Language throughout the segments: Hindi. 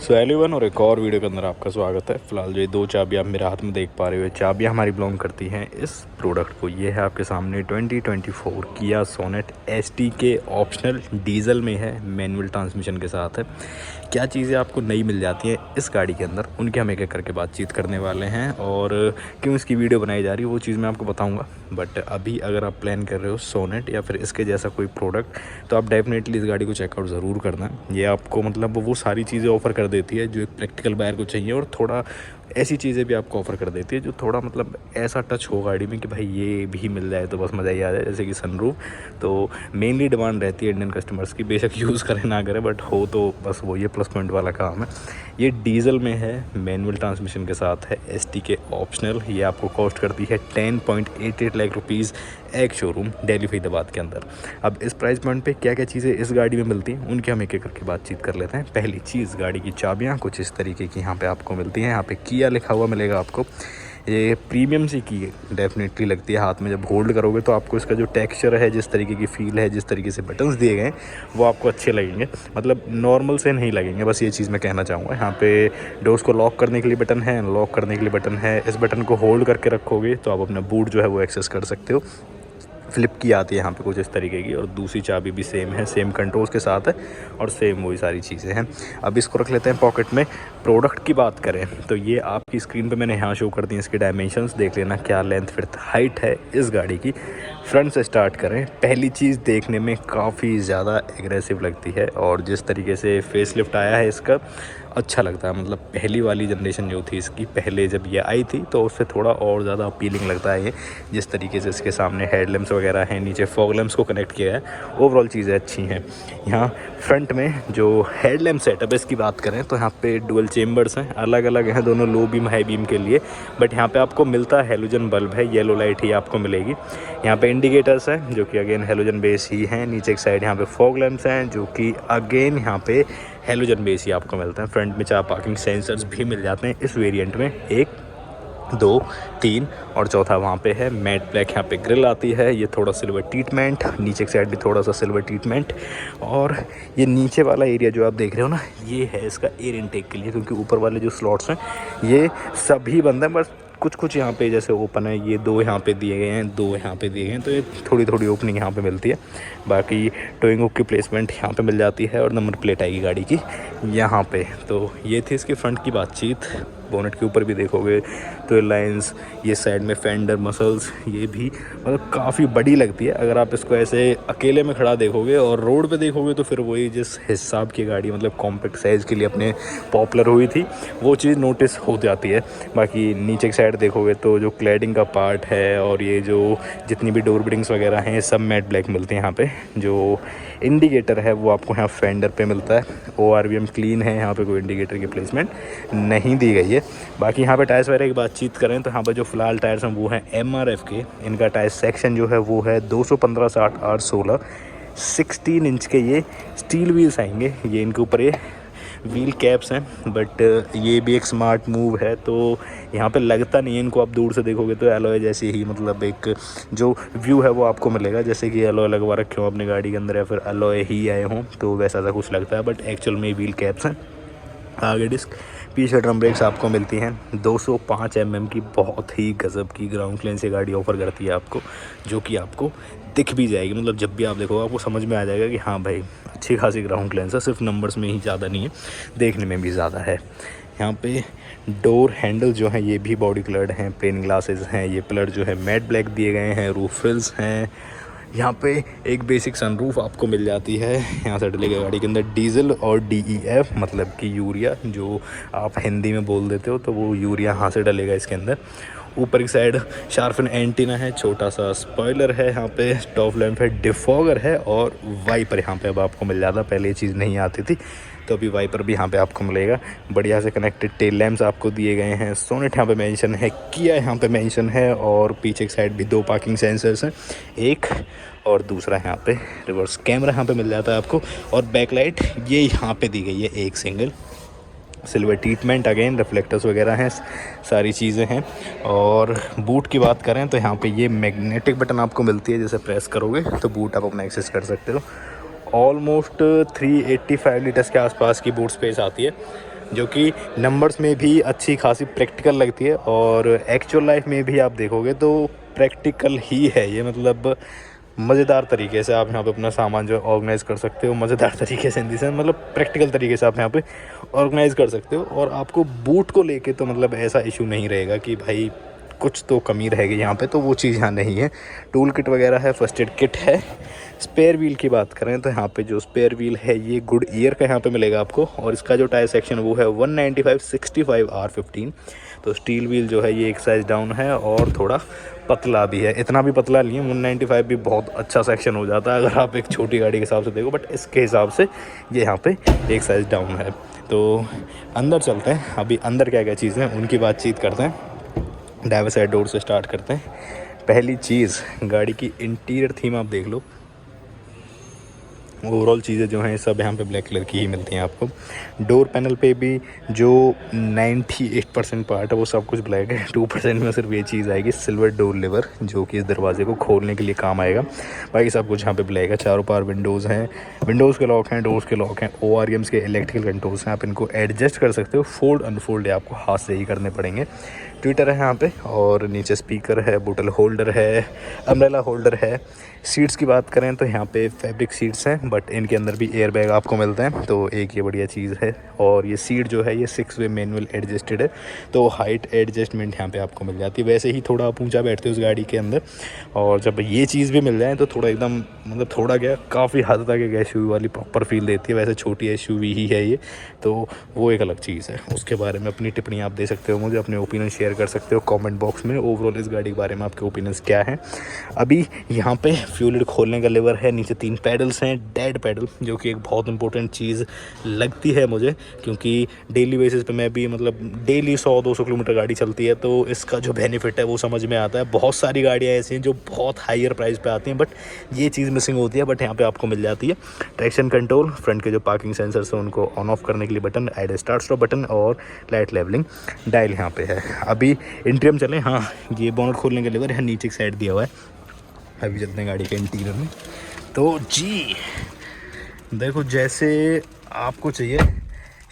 सो एलिवन और एक और वीडियो के अंदर आपका स्वागत है। फिलहाल जो ये दो चाबियाँ आप मेरे हाथ में देख पा रहे हो, चाबियाँ हमारी बिलोंग करती हैं इस प्रोडक्ट को। ये है आपके सामने 2024 किया सोनेट एसटी के ऑप्शनल डीजल में है, मैनुअल ट्रांसमिशन के साथ है। क्या चीज़ें आपको नई मिल जाती हैं इस गाड़ी के अंदर, उनके हम एक एक करके बातचीत करने वाले हैं और क्यों इसकी वीडियो बनाई जा रही है वो चीज़ मैं आपको बताऊँगा। बट अभी अगर आप प्लान कर रहे हो सोनेट या फिर इसके जैसा कोई प्रोडक्ट, तो आप डेफिनेटली इस गाड़ी को चेकआउट ज़रूर करना। ये आपको मतलब वो सारी चीज़ें ऑफ़र कर देती है जो एक प्रैक्टिकल बायर को चाहिए, और थोड़ा ऐसी चीज़ें भी आपको ऑफ़र कर देती है जो थोड़ा मतलब ऐसा टच हो गाड़ी में कि भाई ये भी मिल जाए तो बस मज़ा ही आ जाए। जैसे कि सनरूफ तो मेनली डिमांड रहती है इंडियन कस्टमर्स की, बेशक यूज़ करें ना करें, बट हो तो बस वो ये प्लस पॉइंट वाला काम है। ये डीजल में है, मैनुअल ट्रांसमिशन के साथ है, एसटी के ऑप्शनल। ये आपको कॉस्ट करती है 10.88 लाख रुपीज़ एक शोरूम दिल्ली फरीदाबाद के अंदर। अब इस प्राइस पॉइंट पे क्या क्या चीज़ें इस गाड़ी में मिलती हैं उनके हम एक एक करके बातचीत कर लेते हैं। पहली चीज़, गाड़ी की चाबियाँ कुछ इस तरीके की यहाँ पे आपको मिलती हैं। यहाँ पे किया लिखा हुआ मिलेगा आपको। ये प्रीमियम सी की डेफिनेटली लगती है, हाथ में जब होल्ड करोगे तो आपको इसका जो टेक्सचर है, जिस तरीके की फील है, जिस तरीके से बटन्स दिए गए हैं वो आपको अच्छे लगेंगे, मतलब नॉर्मल से नहीं लगेंगे। बस ये चीज़ मैं कहना चाहूँगा। यहाँ पे डोर्स को लॉक करने के लिए बटन है, अनलॉक करने के लिए बटन है। इस बटन को होल्ड करके रखोगे तो आप अपना बूट जो है वो एक्सेस कर सकते हो। फ्लिप की आती है यहाँ पे कुछ इस तरीके की, और दूसरी चाबी भी सेम है, सेम कंट्रोल्स के साथ है और सेम वही सारी चीज़ें हैं। अब इसको रख लेते हैं पॉकेट में। प्रोडक्ट की बात करें तो ये आपकी स्क्रीन पे मैंने यहाँ शो कर दी, इसके डायमेंशंस देख लेना, क्या लेंथ विड्थ हाइट है इस गाड़ी की। फ्रंट से स्टार्ट करें। पहली चीज़, देखने में काफ़ी ज़्यादा एग्रेसिव लगती है, और जिस तरीके से फेस लिफ्ट आया है इसका अच्छा लगता है। मतलब पहली वाली जनरेशन जो थी इसकी, पहले जब ये आई थी तो उससे थोड़ा और ज़्यादा अपीलिंग लगता है ये। जिस तरीके से इसके सामने हेडलैम्प्स वगैरह हैं, नीचे फॉग लैम्प्स को कनेक्ट किया है, ओवरऑल चीज़ें अच्छी हैं। यहाँ फ्रंट में जो हेडलैम्प सेटअप है इसकी बात करें तो यहाँ पे डुअल चेम्बर्स हैं, अलग अलग हैं दोनों, लो बीम हाई बीम के लिए। बट यहाँ पे आपको मिलता है हेलोजन बल्ब है, येलो लाइट ही आपको मिलेगी। यहाँ पे इंडिकेटर्स हैं जो कि अगेन हेलोजन बेस ही हैं। नीचे एक साइड यहाँ पे फॉग लैम्प्स हैं जो कि अगेन यहाँ पे हेलोजन बेस ही आपको मिलता है। फ्रंट में 4 पार्किंग सेंसर्स भी मिल जाते हैं इस वेरिएंट में, 1 2 3 और चौथा वहाँ पे है। मैट ब्लैक यहाँ पे ग्रिल आती है, ये थोड़ा सिल्वर ट्रीटमेंट, नीचे की साइड भी थोड़ा सा सिल्वर ट्रीटमेंट। और ये नीचे वाला एरिया जो आप देख रहे हो ना, ये है इसका एयर इनटेक के लिए, क्योंकि ऊपर वाले जो स्लॉट्स हैं ये सभी बंद हैं, बस कुछ कुछ यहाँ पे जैसे ओपन है। ये 2 यहाँ पे दिए गए हैं, 2 यहाँ पे दिए गए हैं, तो ये थोड़ी थोड़ी ओपनिंग यहाँ पे मिलती है। बाकी टोइंग हुक की प्लेसमेंट यहाँ पे मिल जाती है, और नंबर प्लेट आएगी गाड़ी की यहाँ पे। तो ये थी इसके फ्रंट की बातचीत। बोनेट के ऊपर भी देखोगे तो लाइंस, ये साइड में फेंडर मसल्स, ये भी मतलब काफ़ी बड़ी लगती है। अगर आप इसको ऐसे अकेले में खड़ा देखोगे और रोड पे देखोगे तो फिर वही जिस हिसाब की गाड़ी मतलब कॉम्पैक्ट साइज़ के लिए अपने पॉपुलर हुई थी वो चीज़ नोटिस हो जाती है। बाकी नीचे की साइड देखोगे तो जो क्लैडिंग का पार्ट है और ये जो जितनी भी डोर बिडिंग्स वगैरह हैं सब मैट ब्लैक मिलते हैं यहाँ पे। जो इंडिकेटर है वो आपको यहाँ फेंडर पे मिलता है, ORVM क्लीन है, यहाँ पे कोई इंडिकेटर की प्लेसमेंट नहीं दी गई है। बाकी यहाँ पे टायर्स वगैरह की बातचीत करें तो यहाँ पर जो फ़िलहाल टायर्स हैं वो हैं MRF के। इनका टायर सेक्शन जो है वो है 215/60 R16, 16 इंच के ये स्टील व्हील्स आएंगे। ये इनके ऊपर ये व्हील कैप्स हैं, बट ये भी एक स्मार्ट मूव है। तो यहाँ पे लगता नहीं है, इनको आप दूर से देखोगे तो एलॉय जैसे ही मतलब एक जो व्यू है वो आपको मिलेगा, जैसे कि एलॉय लगवा रखे हो अपनी गाड़ी के अंदर या फिर एलॉय ही आए हों, तो वैसा सा कुछ लगता है। बट एक्चुअल में व्हील कैप्स हैं। आगे डिस्क, पीछे ड्रम ब्रेक्स आपको मिलती हैं। 205 mm की बहुत ही गज़ब की ग्राउंड क्लियरेंस ये गाड़ी ऑफ़र करती है आपको, जो कि आपको दिख भी जाएगी। मतलब जब भी आप देखोगे आपको समझ में आ जाएगा कि हाँ भाई अच्छी खासी ग्राउंड क्लियरेंस है, सिर्फ नंबर्स में ही ज़्यादा नहीं है, देखने में भी ज़्यादा है। यहाँ पे डोर हैंडल जो हैं ये भी बॉडी कलर्ड हैं, प्लेन ग्लासेस हैं, ये पिलर जो है मैट ब्लैक दिए गए हैं, रूफ फिल्स हैं। यहाँ पे एक बेसिक सनरूफ आपको मिल जाती है। यहाँ से डलेगा गाड़ी के अंदर डीजल और DEF, मतलब कि यूरिया, जो आप हिंदी में बोल देते हो तो वो यूरिया यहाँ से डलेगा इसके अंदर। ऊपर की साइड शार्पन एंटीना है, छोटा सा स्पॉइलर है, यहाँ पे टॉप लैंप है, डिफॉगर है और वाइपर यहाँ पे अब आपको मिल जाता। पहले ये चीज़ नहीं आती थी, तो अभी वाइपर भी यहाँ पे आपको मिलेगा। बढ़िया से कनेक्टेड टेल लैम्प्स आपको दिए गए हैं। सोनेट यहाँ पे मेंशन है, किया यहाँ पे मेंशन है, और पीछे की साइड भी 2 पार्किंग सेंसर्स हैं, एक और दूसरा यहाँ पे रिवर्स कैमरा यहाँ पे मिल जाता है आपको। और बैकलाइट ये यहाँ पे दी गई है, एक single silver treatment, again reflectors वगैरह हैं, सारी चीज़ें हैं। और बूट की बात करें तो यहाँ पे ये मैग्नेटिक बटन आपको मिलती है, जैसे प्रेस करोगे तो बूट आप अपना एक्सेस कर सकते हो। ऑलमोस्ट 385 लीटर्स के आसपास की बूट स्पेस आती है। जो कि नंबर्स में भी अच्छी खासी प्रैक्टिकल लगती है और एक्चुअल लाइफ में भी आप देखोगे तो प्रैक्टिकल ही है ये। मतलब मज़ेदार तरीके से आप यहाँ पे अपना सामान जो है ऑर्गेनाइज़ कर सकते हो, मज़ेदार तरीके से इन दी सेंस, मतलब प्रैक्टिकल तरीके से आप यहाँ पे ऑर्गेनाइज़ कर सकते हो। और आपको बूट को लेके तो मतलब ऐसा इशू नहीं रहेगा कि भाई कुछ तो कमी रहेगी यहाँ पे, तो वो चीज़ यहाँ नहीं है। टूल किट वगैरह है, फर्स्ट एड किट है। स्पेयर व्हील की बात करें तो यहाँ पे जो स्पेयर व्हील है ये गुड ईयर का यहाँ पे मिलेगा आपको, और इसका जो टायर सेक्शन वो है 195/65 R15। तो स्टील व्हील जो है ये एक साइज़ डाउन है और थोड़ा पतला भी है, इतना भी पतला नहीं है। 195 भी बहुत अच्छा सेक्शन हो जाता है अगर आप एक छोटी गाड़ी के हिसाब से देखो, बट इसके हिसाब से ये यहाँ पे एक साइज़ डाउन है। तो अंदर चलते हैं, अभी अंदर क्या क्या चीज़ें हैं उनकी बातचीत करते हैं। ड्राइवर साइड डोर से स्टार्ट करते हैं। पहली चीज़ गाड़ी की इंटीरियर थीम आप देख लो। ओवरऑल चीज़ें जो हैं सब यहाँ पे ब्लैक कलर की ही मिलती हैं आपको। डोर पैनल पे भी जो 98% पार्ट है वो सब कुछ ब्लैक है। 2% में सिर्फ ये चीज़ आएगी सिल्वर डोर लिवर, जो कि इस दरवाजे को खोलने के लिए काम आएगा। बाकी सब कुछ यहाँ पे ब्लैक है। चारों पार विंडोज़ हैं, विंडोज़ के लॉक हैं, डोर्स के लॉक हैं, ORMs के इलेक्ट्रिकल कंट्रोल्स हैं। आप इनको एडजस्ट कर सकते हो, फोल्ड अनफोल्ड आपको हाथ से ही करने पड़ेंगे। ट्विटर है यहाँ पे, और नीचे स्पीकर है, बोतल होल्डर है, अम्ब्रेला होल्डर है। सीट्स की बात करें तो यहाँ पे फैब्रिक सीट्स हैं, बट इनके अंदर भी एयर बैग आपको मिलते हैं, तो एक ये बढ़िया चीज़ है। और ये सीट जो है ये 6 वे मैनुअल एडजस्टेड है, तो हाइट एडजस्टमेंट यहाँ पे आपको मिल जाती है। वैसे ही थोड़ा आप ऊँचा बैठते हो उस गाड़ी के अंदर, और जब ये चीज़ भी मिल जाए तो थोड़ा एकदम मतलब थोड़ा क्या काफ़ी हद तक एक SUV वाली प्रॉपर फील देती है। वैसे छोटी SUV ही है ये, तो वो एक अलग चीज़ है। उसके बारे में अपनी टिप्पणी आप दे सकते हो, मुझे अपने ओपिनियन शेयर कर सकते हो कमेंट बॉक्स में। ओवरऑल इस गाड़ी के बारे में आपके ओपिनियंस क्या हैं। अभी यहाँ पे फ्यूल लिड खोलने का लेवर है, नीचे 3 पैडल्स हैं, डेड पैडल, जो कि एक बहुत इंपॉर्टेंट चीज़ लगती है मुझे, क्योंकि डेली बेसिस पे मैं भी मतलब डेली 100-200 किलोमीटर गाड़ी चलती है, तो इसका जो बेनिफिट है वो समझ में आता है। बहुत सारी गाड़ियाँ ऐसी हैं जो बहुत हायर प्राइस पे आती हैं, बट ये चीज़ मिसिंग होती है, बट यहाँ पे आपको मिल जाती है। ट्रैक्शन कंट्रोल, फ्रंट के जो पार्किंग सेंसर्स हैं उनको ऑन ऑफ करने के लिए button, add start stop button, और लाइट लेवलिंग डायल यहाँ पे है। अभी इंटीरियर चलें, हाँ ये बोनट खोलने के लेवर यहाँ नीचे की साइड दिया हुआ है। अभी चलते हैं गाड़ी के इंटीरियर में। तो जी देखो, जैसे आपको चाहिए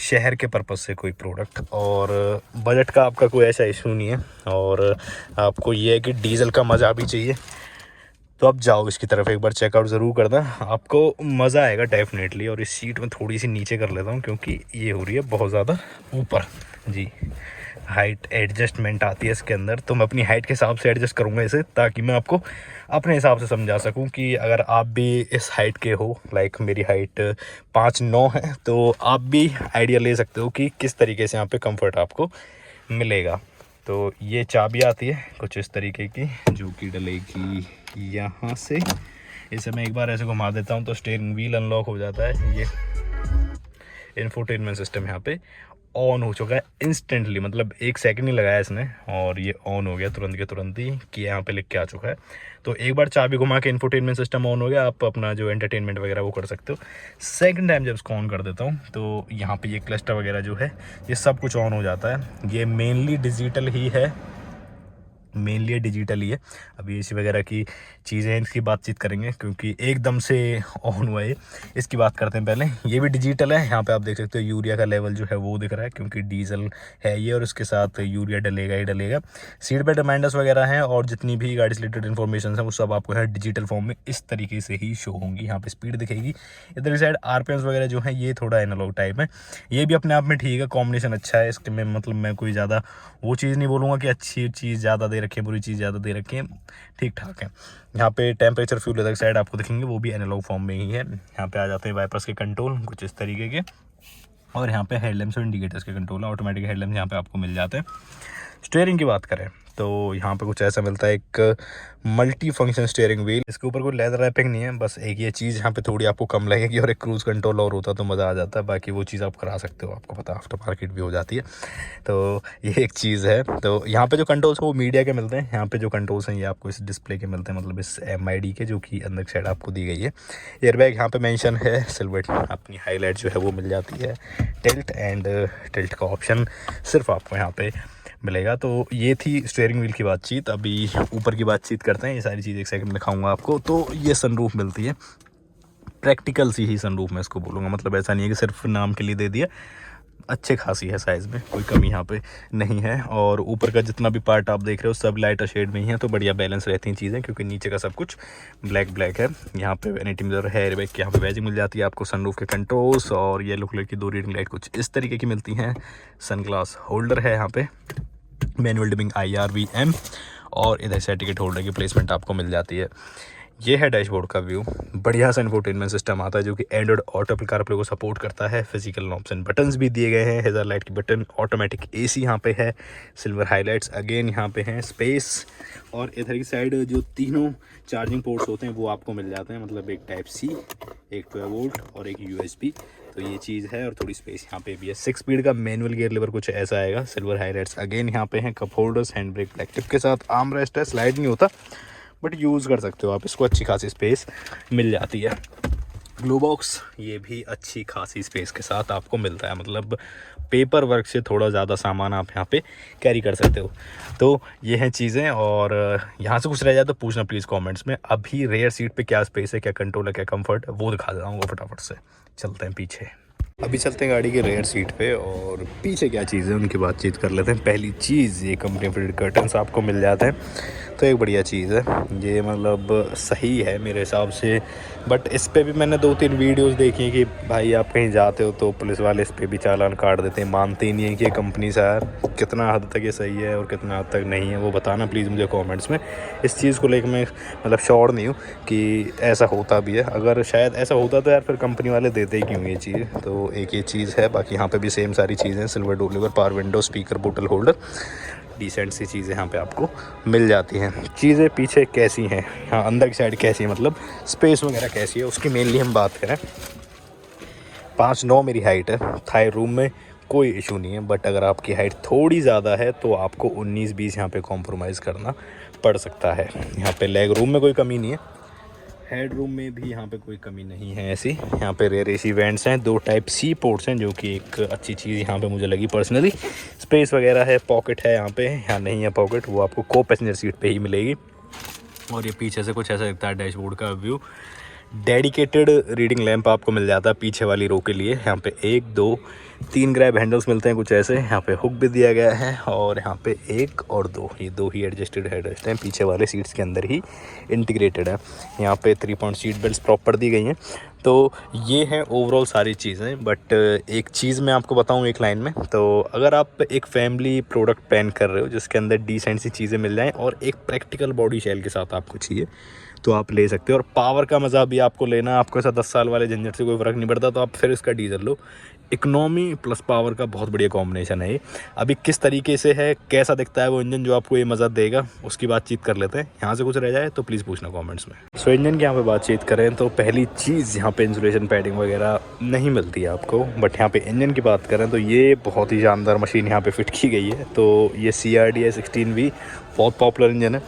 शहर के पर्पज़ से कोई प्रोडक्ट, और बजट का आपका कोई ऐसा इशू नहीं है, और आपको ये है कि डीज़ल का मज़ा भी चाहिए, तो आप जाओ इसकी तरफ, एक बार चेकआउट ज़रूर करना, आपको मज़ा आएगा डेफिनेटली। और इस सीट में थोड़ी सी नीचे कर लेता हूँ क्योंकि ये हो रही है बहुत ज़्यादा ऊपर। जी, हाइट एडजस्टमेंट आती है इसके अंदर, तो मैं अपनी हाइट के हिसाब से एडजस्ट करूँगा इसे, ताकि मैं आपको अपने हिसाब से समझा सकूँ कि अगर आप भी इस हाइट के हो, लाइक मेरी हाइट 5'9" है, तो आप भी आइडिया ले सकते हो कि किस तरीके से यहाँ पे कंफर्ट आपको मिलेगा। तो ये चाबी आती है कुछ इस तरीके की, जो कि डलेगी यहाँ से। इसे मैं एक बार ऐसे घुमा देता हूँ तो स्टीयरिंग व्हील अनलॉक हो जाता है। ये इंफोटेनमेंट सिस्टम यहाँ पे ऑन हो चुका है इंस्टेंटली, मतलब 1 सेकंड ही लगाया इसने और ये ऑन हो गया तुरंत के तुरंत ही, कि यहाँ पे लिख के आ चुका है। तो एक बार चाबी घुमा के इंफोटेनमेंट सिस्टम ऑन हो गया, आप अपना जो एंटरटेनमेंट वगैरह वो कर सकते हो। सेकंड टाइम जब इसको ऑन कर देता हूँ तो यहाँ पे ये क्लस्टर वगैरह जो है ये सब कुछ ऑन हो जाता है। ये मेनली डिजिटल ही है, मेनली डिजिटल ही है। अभी एसी वगैरह की चीज़ें इसकी बातचीत करेंगे क्योंकि एकदम से ऑन हुआ है। इसकी बात करते हैं पहले। ये भी डिजिटल है, यहाँ पे आप देख सकते हो यूरिया का लेवल जो है वो दिख रहा है क्योंकि डीजल है ये, और इसके साथ यूरिया डलेगा ही डलेगा। सीट बेल्ट रिमाइंडर्स वगैरह हैं और जितनी भी गाड़ी से रिलेटेड इन्फॉर्मेशन है वो सब आपको है डिजिटल फॉर्म में इस तरीके से ही शो होंगी। यहाँ पे स्पीड दिखेगी, इधर की साइड RPMs वगैरह जो है ये थोड़ा एनालॉग टाइप है। ये भी अपने आप में ठीक है, कॉम्बिनेशन अच्छा है इसके में, मतलब मैं कोई ज़्यादा वो चीज़ नहीं बोलूँगा कि अच्छी चीज़ ज़्यादा दे रखी है, बुरी चीज़ ज़्यादा दे रखी है, ठीक ठाक है। यहाँ पे टेम्परेचर फ्यूल इधर साइड आपको दिखेंगे, वो भी एनालॉग फॉर्म में ही है। यहाँ पे आ जाते हैं वाइपर्स के कंट्रोल कुछ इस तरीके के, और यहाँ पे हेडलैम्प्स और इंडिकेटर्स के कंट्रोल, ऑटोमेटिक हेडलैम्प्स यहाँ पे आपको मिल जाते हैं। स्टीयरिंग की बात करें तो यहाँ पे कुछ ऐसा मिलता है, एक मल्टी फंक्शन स्टीयरिंग व्हील। इसके ऊपर कोई लेदर रैपिंग नहीं है, बस एक ये चीज़ यहाँ पे थोड़ी आपको कम लगेगी, और एक क्रूज़ कंट्रोल और होता तो मज़ा आ जाता है। बाकी वो चीज़ आप करा सकते हो, आपको पता आफ्टर मार्केट भी हो जाती है, तो ये एक चीज़ है। तो यहाँ पे जो कंट्रोल्स है वो मीडिया के मिलते हैं। यहाँ पे जो कंट्रोल्स हैं ये आपको इस डिस्प्ले के मिलते हैं, मतलब इस MID के, जो कि अंदर साइड आपको दी गई है। एयरबैग यहाँ पे मेंशन है, सिल्वर अपनी हाईलाइट जो है वो मिल जाती है। टिल्ट का ऑप्शन सिर्फ आपको यहाँ पे मिलेगा। तो ये थी स्टीयरिंग व्हील की बातचीत। अभी ऊपर की बातचीत करते हैं, ये सारी चीज़ एक सेकंड में दिखाऊंगा आपको। तो ये सनरूफ मिलती है, प्रैक्टिकल सी ही सनरूफ मैं इसको बोलूँगा, मतलब ऐसा नहीं है कि सिर्फ नाम के लिए दे दिया। अच्छे खासी है साइज़ में, कोई कमी यहाँ पे नहीं है। और ऊपर का जितना भी पार्ट आप देख रहे हो सब लाइटर शेड में ही है, तो बढ़िया बैलेंस रहती हैं चीज़ें, क्योंकि नीचे का सब कुछ ब्लैक है। यहाँ पे वैनिटी मिरर है, एयरबैग की यहाँ पे बैजिंग मिल जाती है आपको, सनरूफ के कंट्रोल्स और येलो कलर की 2 रीडिंग लाइट कुछ इस तरीके की मिलती हैं। सनग्लास होल्डर है यहाँ पे, मैनुअल डिमिंग IRVM, और इधर से टिकट होल्डर की प्लेसमेंट आपको मिल जाती है। ये है डैशबोर्ड का व्यू। बढ़िया सा इंफोटेनमेंट सिस्टम आता है जो कि एंड्रॉइड ऑटो एप्पल कारप्ले को सपोर्ट करता है। फिजिकल ऑप्शन बटन्स भी दिए गए हैं, हेजर लाइट की बटन, ऑटोमेटिक AC यहाँ पे है, सिल्वर हाइलाइट्स अगेन यहाँ पे हैं, स्पेस। और इधर की साइड जो तीनों चार्जिंग पोर्ट्स होते हैं वो आपको मिल जाते हैं, मतलब एक टाइप C, एक 12 वोल्ट और एक USB। तो ये चीज़ है, और थोड़ी स्पेस यहाँ पे भी है। 6 स्पीड का मैनुअल गियर लीवर कुछ ऐसा आएगा। सिल्वर हाइलाइट्स अगेन यहाँ पे हैं, cup holders, hand brake black tip के साथ, आर्म रेस्ट है, स्लाइड नहीं होता बट यूज़ कर सकते हो आप इसको, अच्छी खासी स्पेस मिल जाती है। ग्लो बॉक्स ये भी अच्छी खासी स्पेस के साथ आपको मिलता है, मतलब पेपर वर्क से थोड़ा ज़्यादा सामान आप यहाँ पे कैरी कर सकते हो। तो ये हैं चीज़ें, और यहाँ से कुछ रह जाए तो पूछना प्लीज़ कमेंट्स में। अभी रेयर सीट पे क्या स्पेस है, क्या कंट्रोल है, क्या कंफर्ट है, वो दिखा देता फटाफट से। चलते हैं पीछे, अभी चलते हैं गाड़ी के रेयर सीट पे, और पीछे क्या चीज़ है उनकी बातचीत कर लेते हैं। पहली चीज़, ये कंपनी फिटेड कर्टन्स आपको मिल जाते हैं, तो एक बढ़िया चीज़ है ये, मतलब सही है मेरे हिसाब से। बट इस पे भी मैंने 2-3 वीडियोस देखी कि भाई आप कहीं जाते हो तो पुलिस वाले इस पे भी चालान काट देते हैं, मानते ही नहीं है कि ये कंपनी से यार। कितना हद तक ये सही है और कितना हद तक नहीं है वो बताना प्लीज़ मुझे कमेंट्स में। इस चीज़ को लेकर मैं मतलब श्योर नहीं हूँ कि ऐसा होता भी है। अगर शायद ऐसा होता तो यार फिर कंपनी वाले देते ही क्यों ये चीज़। तो एक ये चीज़ है। बाकी यहाँ पे भी सेम सारी चीज़ें, silver door lever, power window, speaker, बोतल होल्डर, डिसेंट सी चीज़ें यहाँ पे आपको मिल जाती हैं। चीज़ें पीछे कैसी हैं, हाँ अंदर की साइड कैसी है, मतलब स्पेस वगैरह कैसी है उसकी मेनली हम बात करें। 5'9" मेरी हाइट है, थाई रूम में कोई इशू नहीं है। बट अगर आपकी हाइट थोड़ी ज़्यादा है तो आपको 19-20 यहाँ पे कॉम्प्रोमाइज़ करना पड़ सकता है। यहाँ पे लेग रूम में कोई कमी नहीं है, हेड रूम में भी यहाँ पे कोई कमी नहीं है ऐसी। यहाँ पे रेयर AC वेंट्स हैं, 2 टाइप C पोर्ट्स हैं, जो कि एक अच्छी चीज़ यहाँ पे मुझे लगी पर्सनली। स्पेस वगैरह है, पॉकेट है यहाँ पे, यहाँ नहीं है पॉकेट, वो आपको को पैसेंजर सीट पे ही मिलेगी। और ये पीछे से कुछ ऐसा दिखता है डैशबोर्ड का व्यू। डेडिकेटेड रीडिंग लैंप आपको मिल जाता है पीछे वाली रो के लिए। यहाँ पे 1, 2, 3 ग्रैब हैंडल्स मिलते हैं कुछ ऐसे। यहाँ पे हुक भी दिया गया है, और यहाँ पे 1 और 2, ये 2 ही एडजस्टेड हेडरेस्ट हैं, पीछे वाले सीट्स के अंदर ही इंटीग्रेटेड है। यहाँ पे 3 पॉइंट सीट बेल्ट प्रॉपर दी गई हैं। तो ये हैं ओवरऑल सारी चीज़ें। बट एक चीज़ मैं आपको बताऊँ एक लाइन में, तो अगर आप एक फैमिली प्रोडक्ट प्लान कर रहे हो जिसके अंदर डिसेंट सी चीज़ें मिल जाएँ और एक प्रैक्टिकल बॉडी शेल के साथ आपको चाहिए, तो आप ले सकते हो। और पावर का मज़ा भी आपको लेना, आपको ऐसा 10 साल वाले झंझट से कोई फ़र्क नहीं पड़ता, तो आप फिर इसका डीजल लो। इकोनॉमी प्लस पावर का बहुत बढ़िया कॉम्बिनेशन है ये। अभी किस तरीके से है, कैसा दिखता है वो इंजन जो आपको ये मज़ा देगा, उसकी बातचीत कर लेते हैं। यहाँ से कुछ रह जाए तो प्लीज़ पूछना कमेंट्स में। सो इंजन की यहाँ पे बातचीत करें तो पहली चीज़, यहाँ पे इंसुलेशन पैडिंग वगैरह नहीं मिलती है आपको। बट यहाँ पे इंजन की बात करें तो ये बहुत ही शानदार मशीन यहाँ पे फिट की गई है। तो ये CRDI 16V बहुत पॉपुलर इंजन है।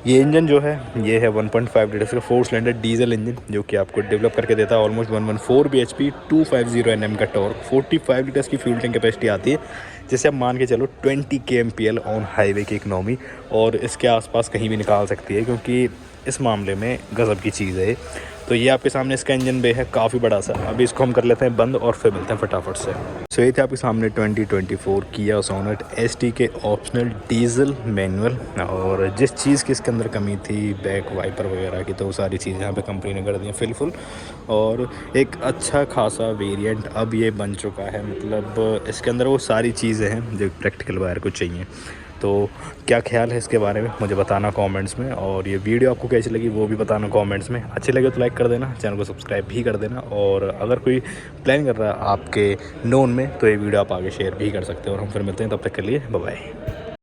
ये इंजन जो है ये है 1.5 लीटर का 4 सिलेंडर डीजल इंजन, जो कि आपको डेवलप करके देता है ऑलमोस्ट 114 bhp, 250 Nm का टॉर्क, 45 लीटर्स की फ्यूल टैंक कैपेसिटी आती है, जिससे आप मान के चलो 20 kmpl ऑन हाईवे की इकनॉमी और इसके आसपास कहीं भी निकाल सकती है, क्योंकि इस मामले में गज़ब की चीज़ है। तो ये आपके सामने इसका इंजन बे है काफ़ी बड़ा सा। अभी इसको हम कर लेते हैं बंद और फिर मिलते हैं फटाफट से। सो ये थे आपके सामने 2024 किया सोनेट ST के ऑप्शनल डीजल मैनुअल। और जिस चीज़ की इसके अंदर कमी थी, बैक वाइपर वगैरह की, तो वो सारी चीज़ें यहाँ पे कंपनी ने कर दी हैं फिलफुल। और एक अच्छा खासा वेरिएंट अब ये बन चुका है, मतलब इसके अंदर वो सारी चीज़ें हैं जो प्रैक्टिकल बायर को चाहिए। तो क्या ख्याल है इसके बारे में मुझे बताना कमेंट्स में, और ये वीडियो आपको कैसी लगी वो भी बताना कमेंट्स में। अच्छी लगे तो लाइक कर देना, चैनल को सब्सक्राइब भी कर देना, और अगर कोई प्लान कर रहा है आपके नोन में तो ये वीडियो आप आगे शेयर भी कर सकते हो। और हम फिर मिलते हैं, तब तक के लिए बाय बाय।